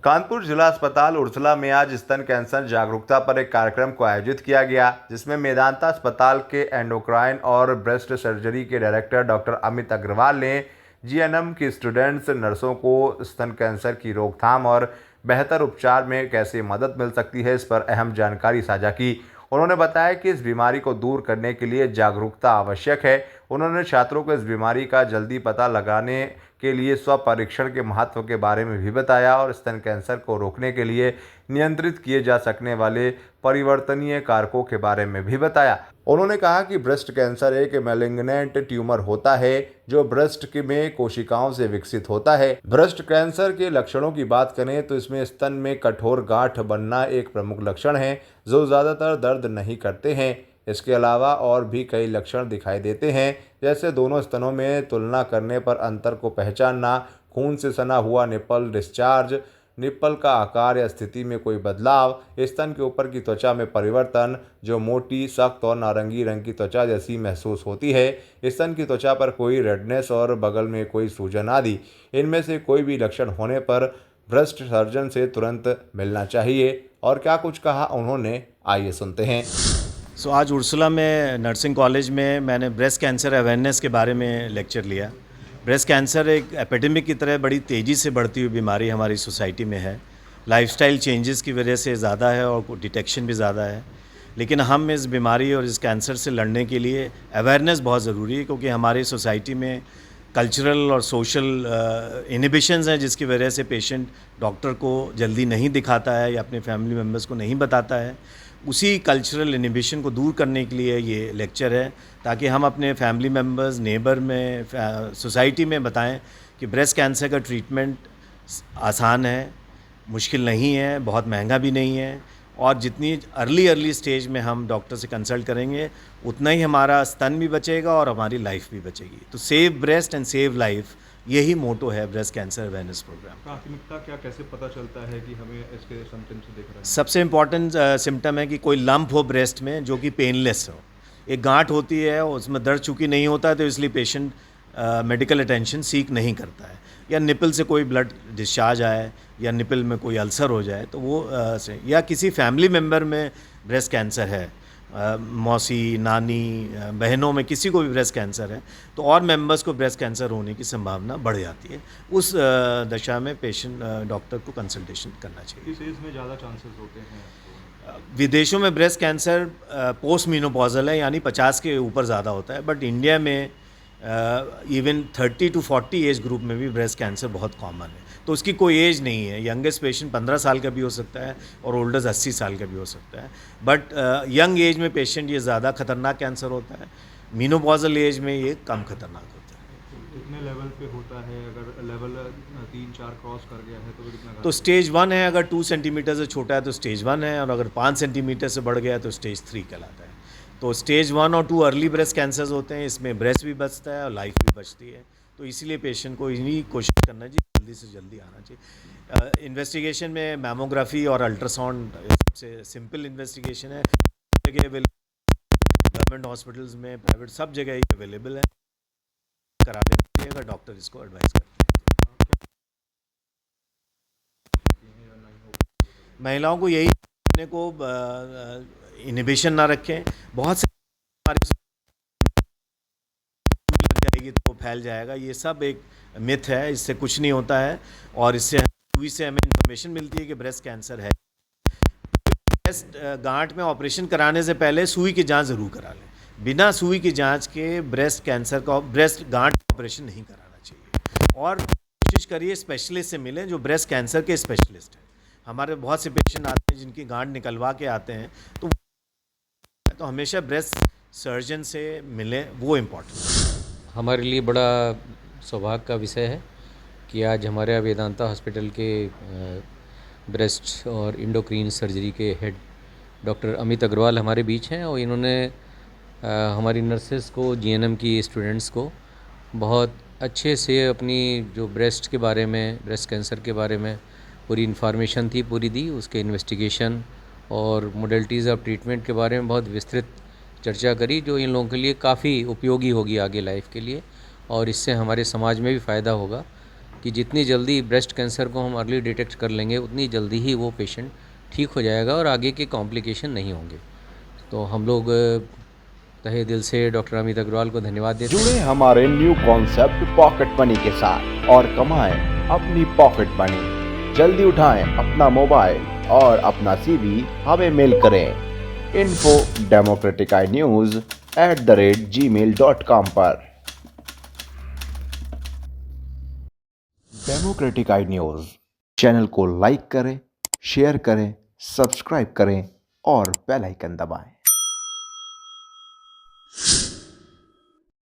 कानपुर जिला अस्पताल उर्सला में आज स्तन कैंसर जागरूकता पर एक कार्यक्रम को आयोजित किया गया, जिसमें मेदांता अस्पताल के एंडोक्राइन और ब्रेस्ट सर्जरी के डायरेक्टर डॉक्टर अमित अग्रवाल ने जीएनएम की स्टूडेंट्स नर्सों को स्तन कैंसर की रोकथाम और बेहतर उपचार में कैसे मदद मिल सकती है, इस पर अहम जानकारी साझा की। उन्होंने बताया कि इस बीमारी को दूर करने के लिए जागरूकता आवश्यक है। उन्होंने छात्रों को इस बीमारी का जल्दी पता लगाने के लिए स्व परीक्षण के महत्व के बारे में भी बताया और स्तन कैंसर को रोकने के लिए नियंत्रित किए जा सकने वाले परिवर्तनीय कारकों के बारे में भी बताया। उन्होंने कहा कि ब्रेस्ट कैंसर एक मैलिग्नेंट ट्यूमर होता है जो ब्रेस्ट में कोशिकाओं से विकसित होता है। ब्रेस्ट कैंसर के लक्षणों की बात करें तो इसमें स्तन में कठोर गांठ बनना एक प्रमुख लक्षण है जो ज़्यादातर दर्द नहीं करते हैं। इसके अलावा और भी कई लक्षण दिखाई देते हैं, जैसे दोनों स्तनों में तुलना करने पर अंतर को पहचानना, खून से सना हुआ निप्पल डिस्चार्ज, निप्पल का आकार या स्थिति में कोई बदलाव, स्तन के ऊपर की त्वचा में परिवर्तन जो मोटी, सख्त और नारंगी रंग की त्वचा जैसी महसूस होती है, स्तन की त्वचा पर कोई रेडनेस और बगल में कोई सूजन आदि। इनमें से कोई भी लक्षण होने पर ब्रेस्ट सर्जन से तुरंत मिलना चाहिए। और क्या कुछ कहा उन्होंने, आइए सुनते हैं। आज उर्सला में नर्सिंग कॉलेज में मैंने ब्रेस्ट कैंसर अवेयरनेस के बारे में लेक्चर लिया। ब्रेस्ट कैंसर एक एपिडेमिक की तरह बड़ी तेज़ी से बढ़ती हुई बीमारी हमारी सोसाइटी में है। लाइफस्टाइल चेंजेस की वजह से ज़्यादा है और डिटेक्शन भी ज़्यादा है, लेकिन हम इस बीमारी और इस कैंसर से लड़ने के लिए अवेयरनेस बहुत ज़रूरी है, क्योंकि हमारी सोसाइटी में कल्चरल और सोशल इनहिबिशंस हैं जिसकी वजह से पेशेंट डॉक्टर को जल्दी नहीं दिखाता है या अपने फैमिली मेम्बर्स को नहीं बताता है। उसी कल्चरल इनहिबिशन को दूर करने के लिए ये लेक्चर है, ताकि हम अपने फैमिली मेम्बर्स, नेबर में, सोसाइटी में बताएं कि ब्रेस्ट कैंसर का ट्रीटमेंट आसान है, मुश्किल नहीं है, बहुत महंगा भी नहीं है, और जितनी अर्ली स्टेज में हम डॉक्टर से कंसल्ट करेंगे उतना ही हमारा स्तन भी बचेगा और हमारी लाइफ भी बचेगी। तो save breast and save life, यही मोटो है ब्रेस्ट कैंसर अवेयरनेस प्रोग्राम। प्राथमिकता क्या, कैसे पता चलता है कि हमें इसके सिम्टम्स दिख रहे हैं? सबसे इम्पॉर्टेंट सिम्टम है कि कोई लंप हो ब्रेस्ट में जो कि पेनलेस हो। एक गांठ होती है, उसमें दर्द चूँकि नहीं होता है तो इसलिए पेशेंट मेडिकल अटेंशन सीक नहीं करता है, या निपल से कोई ब्लड डिस्चार्ज आए या निपल में कोई अल्सर हो जाए तो वो या किसी फैमिली मेम्बर में ब्रेस्ट कैंसर है, मौसी, नानी, बहनों में किसी को भी ब्रेस्ट कैंसर है तो और मेंबर्स को ब्रेस्ट कैंसर होने की संभावना बढ़ जाती है। उस दशा में पेशेंट डॉक्टर को कंसल्टेशन करना चाहिए। किस एज में ज़्यादा चांसेस होते हैं? विदेशों में ब्रेस्ट कैंसर पोस्ट मीनोपॉजल है, यानी 50 के ऊपर ज़्यादा होता है, बट इंडिया में इवन 30 to 40 एज ग्रुप में भी ब्रेस्ट कैंसर बहुत कॉमन है। तो उसकी कोई एज नहीं है। यंगेस्ट पेशेंट 15 साल का भी हो सकता है और ओल्डेस्ट 80 साल का भी हो सकता है, बट यंग एज में पेशेंट ये ज़्यादा खतरनाक कैंसर होता है, मीनोपॉजल एज में ये कम खतरनाक होता है। कितने लेवल पे होता है? अगर लेवल 3-4 क्रॉस कर गया है तो कितना? तो स्टेज 1 है, अगर 2 सेंटीमीटर से छोटा है तो स्टेज 1 है, और अगर 5 सेंटीमीटर से बढ़ गया है तो स्टेज 3 कहलाता है। तो स्टेज 1 और 2 अर्ली ब्रेस्ट कैंसर्स होते हैं, इसमें ब्रेस्ट भी बचता है और लाइफ भी बचती है। तो इसीलिए पेशेंट को इन्हीं कोशिश करना चाहिए, जल्दी से जल्दी आना चाहिए। इन्वेस्टिगेशन में मैमोग्राफी और अल्ट्रासाउंड सबसे सिंपल इन्वेस्टिगेशन है। जगह गवर्नमेंट हॉस्पिटल्स में, प्राइवेट, सब जगह ही अवेलेबल है, करा लेना चाहिए अगर डॉक्टर इसको एडवाइस करते हैं। महिलाओं को यही अपने को इनहिबिशन ना रखें। बहुत से लग जाएगी तो फैल जाएगा, ये सब एक मिथ है, इससे कुछ नहीं होता है। और इससे सुई से हमें इन्फॉर्मेशन मिलती है कि ब्रेस्ट कैंसर है। ब्रेस्ट गांठ में ऑपरेशन कराने से पहले सुई की जांच ज़रूर करा लें। बिना सुई की जांच के ब्रेस्ट कैंसर का ब्रेस्ट गांठ ऑपरेशन नहीं कराना चाहिए। और कोशिश करिए स्पेशलिस्ट से मिलें जो ब्रेस्ट कैंसर के स्पेशलिस्ट हैं। हमारे बहुत से पेशेंट आते हैं जिनकी गांठ निकलवा के आते हैं, तो हमेशा ब्रेस्ट सर्जन से मिलें, वो इम्पोर्टेंट। हमारे लिए बड़ा सौभाग्य का विषय है कि आज हमारे वेदांता हॉस्पिटल के ब्रेस्ट और इंडोक्रीन सर्जरी के हेड डॉक्टर अमित अग्रवाल हमारे बीच हैं, और इन्होंने हमारी नर्सेस को, जीएनएम की स्टूडेंट्स को बहुत अच्छे से अपनी जो ब्रेस्ट के बारे में, ब्रेस्ट कैंसर के बारे में पूरी इन्फॉर्मेशन थी पूरी दी, उसके इन्वेस्टिगेशन और मोडेलिटीज़ ऑफ ट्रीटमेंट के बारे में बहुत विस्तृत चर्चा करी, जो इन लोगों के लिए काफ़ी उपयोगी होगी आगे लाइफ के लिए, और इससे हमारे समाज में भी फ़ायदा होगा। कि जितनी जल्दी ब्रेस्ट कैंसर को हम अर्ली डिटेक्ट कर लेंगे उतनी जल्दी ही वो पेशेंट ठीक हो जाएगा और आगे के कॉम्प्लिकेशन नहीं होंगे। तो हम लोग तहे दिल से डॉक्टर अमित अग्रवाल को धन्यवाद देते हैं। जुड़े हमारे न्यू कॉन्सेप्ट पॉकेट मनी के साथ और कमाएं अपनी पॉकेट मनी। जल्दी उठाएं अपना मोबाइल और अपना CV हमें मेल करें info@democraticnews@gmail.com पर। डेमोक्रेटिक आई न्यूज़ चैनल को लाइक करें, शेयर करें, सब्सक्राइब करें और बेल आइकन दबाएं।